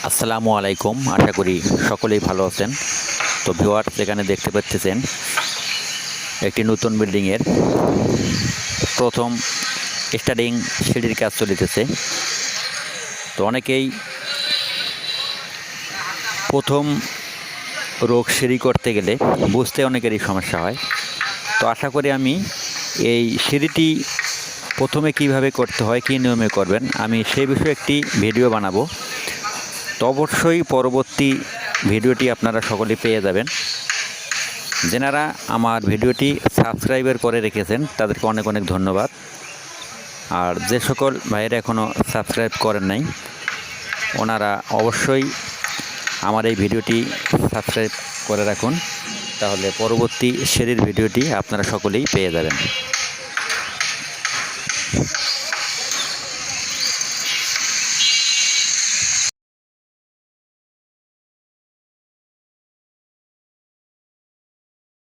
আসসালামু আলাইকুম। আশা করি সকলেই ভালো আছেন। তো ভিউয়ার্স, এখানে দেখতে পাচ্ছেন একটি নতুন বিল্ডিংয়ের প্রথম স্টার্টিং সিঁড়ির কাজ চলিতেছে। তো অনেকেই প্রথম রোগ সিঁড়ি করতে গেলে বুঝতে অনেকেরই সমস্যা হয়। তো আশা করি আমি এই সিঁড়িটি প্রথমে কিভাবে করতে হয়, কী নিয়মে করবেন, আমি সেই বিষয়ে একটি ভিডিও বানাবো। তো অবশ্যই পরবর্তী ভিডিওটি আপনারা সকলেই পেয়ে যাবেন। যারা আমার ভিডিওটি সাবস্ক্রাইবার করে রেখেছেন তাদেরকে অনেক অনেক ধন্যবাদ। আর যে সকল ভাইয়েরা এখনও সাবস্ক্রাইব করেন নাই, ওনারা অবশ্যই আমার এই ভিডিওটি সাবস্ক্রাইব করে রাখুন, তাহলে পরবর্তী সিঁড়ির ভিডিওটি আপনারা সকলেই পেয়ে যাবেন।